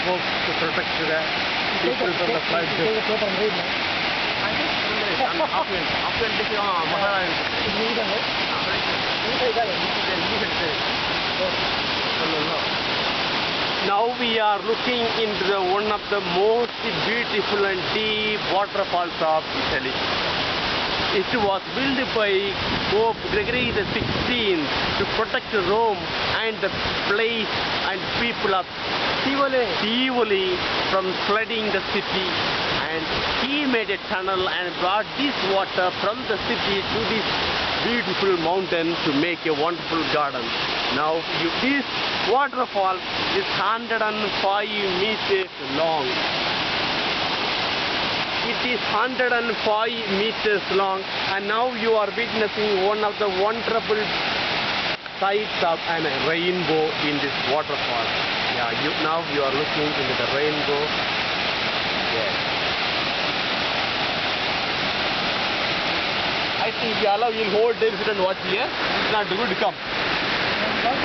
hope to protect the people from the flood. Now we are looking into one of the most beautiful and deep waterfalls of Italy. It was built by Pope Gregory XVI to protect Rome and the place and people of Thivoli from flooding the city. And he made a tunnel and brought this water from the city to this beautiful mountain to make a wonderful garden. Now this waterfall is 105 meters long. It is 105 meters long, and now you are witnessing one of the wonderful sights of a rainbow in this waterfall. Yeah, now you are looking into the rainbow. Yes. I think if you allow, you'll hold there, sit and watch here. It's not good to come. Come.